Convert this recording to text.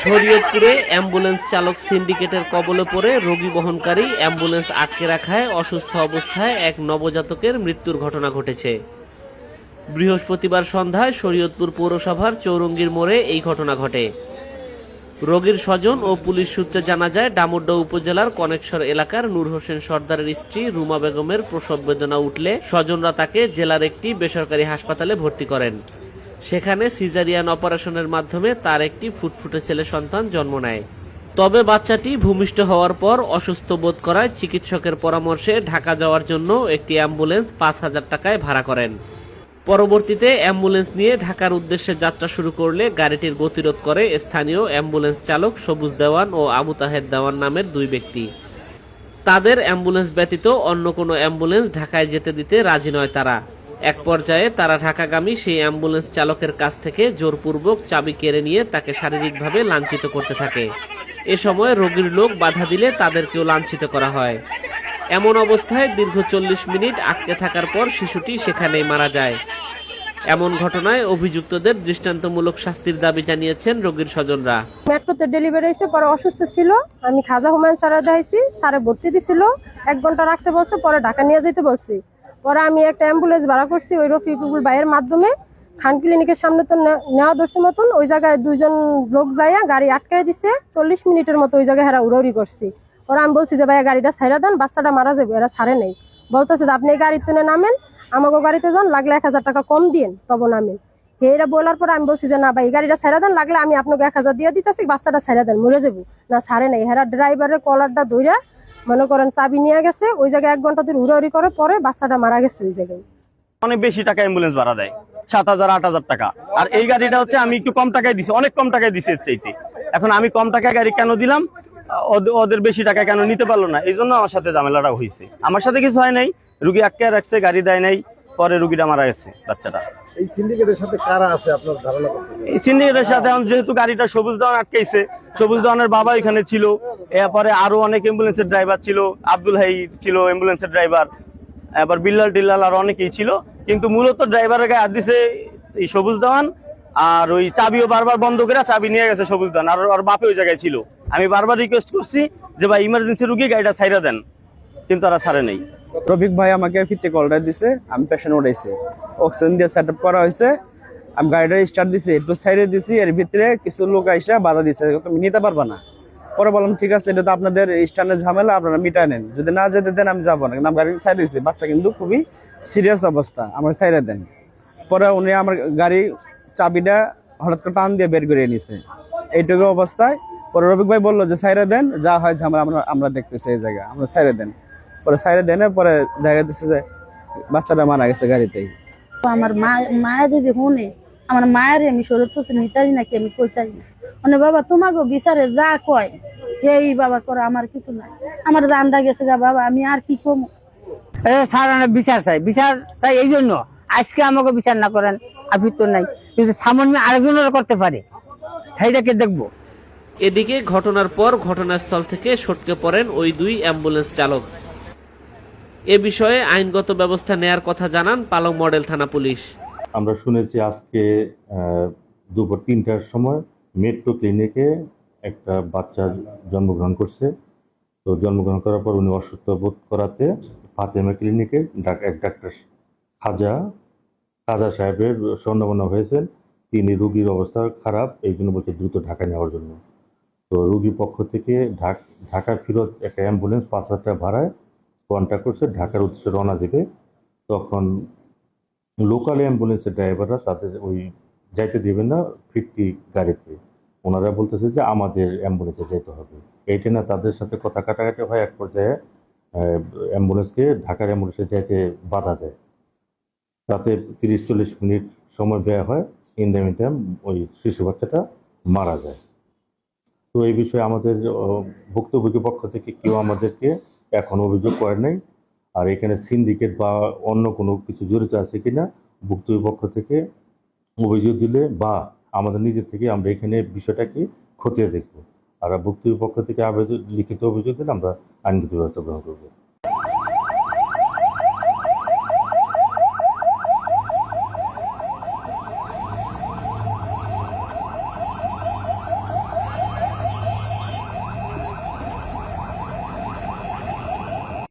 শরীয়তপুরে ambulance চালক সিন্ডিকেটের কবলে পড়ে রোগী বহনকারী অ্যাম্বুলেন্স আটকে রাখায় অসুস্থ অবস্থায় এক নবজাতকের মৃত্যুর ঘটনা ঘটেছে। বৃহস্পতিবার সন্ধ্যায় শরীয়তপুর পৌরসভার চৌরঙ্গীর মোড়ে এই ঘটনা ঘটে। রোগীর স্বজন ও পুলিশ সূত্রে জানা যায়, ডামুড্যা উপজেলার কনেকশর এলাকার নূর হোসেন সর্দারের স্ত্রী রুমা বেগমের প্রসব বেদনা উঠলে স্বজনরা তাকে জেলার একটি বেসরকারি হাসপাতালে ভর্তি করেন। সেখানে সিজারিয়ান অপারেশনের মাধ্যমে তার একটি ফুটফুটে ছেলে সন্তান জন্ম নেয়। তবে বাচ্চাটি ভূমিষ্ঠ হওয়ার পর অসুস্থ বোধ করায় চিকিৎসকের পরামর্শে ঢাকা যাওয়ার জন্য একটি অ্যাম্বুলেন্স ৫,০০০ টাকায় ভাড়া করেন। পরবর্তীতে অ্যাম্বুলেন্স নিয়ে ঢাকার উদ্দেশ্যে যাত্রা শুরু করলে গাড়িটির গতিরোধ করে স্থানীয় অ্যাম্বুলেন্স চালক সবুজ দেওয়ান ও আবু তাহের দেওয়ান নামের দুই ব্যক্তি। তাদের অ্যাম্বুলেন্স ব্যতীত অন্য কোনো অ্যাম্বুলেন্স ঢাকায় যেতে দিতে রাজি নয় তারা। এক পর্যায়ে তারা ঢাকাগামী সেই অ্যাম্বুলেন্স চালকের কাছ থেকে জোরপূর্বক চাবি কেড়ে নিয়ে তাকে শারীরিকভাবে লাঞ্ছিত করতে থাকে। এ সময় রোগীর লোক বাধা দিলে তাদেরকেও লাঞ্ছিত করা হয়। এমন অবস্থায় দীর্ঘ ৪০ মিনিট আটকে থাকার পর শিশুটি সেখানেই মারা যায়। এমন ঘটনায় অভিযুক্তদের দৃষ্টান্তমূলক শাস্তির দাবি জানিয়েছেন রোগীর স্বজনরা। মেট্রোতে ডেলিভারি হয়েছে, পরে অসুস্থ ছিল, আমি খাজা হুমায়ুন স্যারে দেখাইছি, স্যারে ভর্তি দিছিল, ১ ঘন্টা রাখতে বলছে, পরে ঢাকা নিয়ে যেতে বলছি। পরে আমি একটা অ্যাম্বুলেন্স ভাড়া করছি ওই রফিকুল ভাইয়ের মাধ্যমে, খান ক্লিনিকের সামনে তো নেওয়া ধরছে মতন, ওই জায়গায় ২ জন লোক যাইয়া গাড়ি আটকায় দিছে। ৪০ মিনিটের মতো ওই জায়গায় হেরা উড়াউড়ি করছি। পরে আমি বলছি যে ভাইয়া গাড়িটা ছাইড়া দেন, বাচ্চাটা মারা যাবে। এরা ছাড়ে নেই, বলতেছে আপনি এই গাড়িতে নামেন, আমাকে গাড়িতে যান, লাগলে ১,০০০ টাকা কম দিন তবে নামেন। এরা বলার পরে আমি বলছি যে না ভাই, এই গাড়িটা ছাইড়া দেন, লাগলে আমি আপনাকে ১,০০০ দিয়ে দিতেছি, বাচ্চাটা ছাইড়া দেন, মরে যাবো না। ছাড়ে নেই, হেরা ড্রাইভারের কলারটা ধইরা মনে করেন চাবি নিয়ে গেছে, ওই জায়গায় ১ ঘন্টা ধরে উড়াউড়ি করে, পরে বাচ্চাটা মারা গেছে ওই জায়গায়। অনেক বেশি টাকা অ্যাম্বুলেন্স ভাড়া দেয়, ৭,০০০ ৮,০০০ টাকা। আর এই গাড়িটা হচ্ছে আমি একটু কম টাকায় দিছি, অনেক কম টাকায় দিছি এর চাইতে। এখন আমি কম টাকায় গাড়ি কেন দিলাম, ওদের বেশি টাকা কেন নিতে পারলো না, এই জন্য আমার সাথে ঝামেলাটা হয়েছে। আমার সাথে কিছু হয় নাই, রুগী আটকে রাখছে, গাড়ি দেয় নাই, পরে রুগীটা মারা গেছে বাচ্চাটা। এই সিন্ডিকেটের সাথে কারা আছে আপনার ধারণা? এই সিন্ডিকেটের সাথে যেহেতু গাড়িটা সবুজ দেওয়ান আটকেছে, সবুজ দেওয়ানের বাবা এখানে ছিল, এরপরে আরো অনেক অ্যাম্বুলেন্সের ড্রাইভার ছিল, আব্দুল হাই ছিল অ্যাম্বুলেন্সের ড্রাইভার, এবার বিল্লাল টিল্লাল আর অনেকেই ছিল। কিন্তু মূলত ড্রাইভারের গায়ে হাত দিছে এই সবুজ দেওয়ান, আর ওই চাবিও বারবার বন্ধ করে চাবি নিয়ে গেছে সবুজ দেওয়ান, আর বাপে ওই জায়গায় ছিল। আমি বারবার রিকোয়েস্ট করছি যে ভাই ইমার্জেন্সি রুগী গাড়িটা ছাইড়া দেন, কিন্তু তারা ছাড়ে নেই। রফিক ভাই আমাকে ফিরতে কলটা দিছে, আমি পেশেন্ট উঠাইছি, অক্সিজেন দিয়ে সেট আপ করা হয়েছে, আমি গাড়িটা স্টার্ট দিছি, একটু সাইডে দিছি, এর ভিতরে কিছু লোক আইসা বাধা দিচ্ছে, তুমি নিতে পারবা না। পরে বললাম ঠিক আছে, এটা তো আপনাদের স্ট্যান্ডের ঝামেলা, আপনারা মিটায় নেন, যদি না যেতে দেন আমি যাবো না। কিন্তু আমি গাড়ি সাইড দিছি, বাচ্চা কিন্তু খুবই সিরিয়াস অবস্থা, আমার সাইডে দেন। পরে উনি আমার গাড়ি চাবিটা হঠাৎ করে টান দিয়ে বের করে নিছে, এইটুকু অবস্থায়। পরে রফিক ভাই বললো যে সাইডে দেন, যা হয় ঝামেলা আমরা দেখতেছি এই জায়গায়, আমরা সাইডে দেন। পরে সাইডে দেন, পরে দেখা যাচ্ছে যে বাচ্চাটা মারা গেছে গাড়িতেই। আমার মায়ের যদি শুনে, আমার মায়ের আমি শরীর তো নিতারি নাকি আমি কইতাই না, মানে বাবা তোমাকে বিচারে যা কয় এই বাবা করে, আমার কিছু নাই, আমার রান্না গেছে গা বাবা, আমি আর কি কমু। স্যার বিচার চাই, বিচার চাই এই জন্য আজকে আমাকে বিচার না করেন আপনি তো নাই, কিন্তু সামান্য আরেকজনের করতে পারে, সেইটাকে দেখবো। এদিকে ঘটনার পর ঘটনাস্থল থেকে সটকে পড়েন ওই দুই অ্যাম্বুলেন্স চালক। এ বিষয়ে আইনগত ব্যবস্থা নেয়ার কথা জানান পালং মডেল থানা পুলিশ। আমরা শুনেছি আজকে দুপুর ৩টার সময় মেট্রো ক্লিনিকে একটা বাচ্চার জন্মগ্রহণ করছে। তো জন্মগ্রহণ করার পর উনি অসুস্থ বোধ করাতে ফাতেমা ক্লিনিকে এক ডাক্তার খাজা সাহেবের স্বর্ণমনা হয়েছেন। তিনি রুগীর অবস্থা খারাপ, এই জন্য বলছে দ্রুত ঢাকা নেওয়ার জন্য। তো রুগীর পক্ষ থেকে ঢাকা ফিরত একটা অ্যাম্বুলেন্স ৫,০০০ টাকা ভাড়ায় কন্ট্যাক্ট করছে, ঢাকার উদ্দেশ্যে রওনা দেবে। তখন লোকাল অ্যাম্বুলেন্সের ড্রাইভাররা তাদের ওই যাইতে দেবে না ফিরতি গাড়িতে, ওনারা বলতেছে যে আমাদের অ্যাম্বুলেন্সে যেতে হবে। এইটা না তাদের সাথে কথা কাটাকাটি হয়, এক পর্যায়ে অ্যাম্বুলেন্সকে ঢাকার অ্যাম্বুলেন্সে যাইতে বাধা দেয়, তাতে ৩০-৪০ মিনিট সময় ব্যয় হয়। ইন দ্য মিন টাইম ওই শিশু বাচ্চাটা মারা যায়। তো এই বিষয়ে আমাদের ভুক্তভোগী পক্ষ থেকে কেউ আমাদেরকে এখন অভিযোগ করে নাই। আর এখানে সিন্ডিকেট বা অন্য কোনো কিছু জড়িত আছে কিনা ভুক্তভোগী পক্ষ থেকে অভিযোগ দিলে বা আমাদের নিজের থেকে আমরা এখানে বিষয়টাকে খতিয়ে দেখব। আর ভুক্তভোগী পক্ষ থেকে আবেদন লিখিত অভিযোগ দিলে আমরা আইনগত ব্যবস্থা গ্রহণ করব।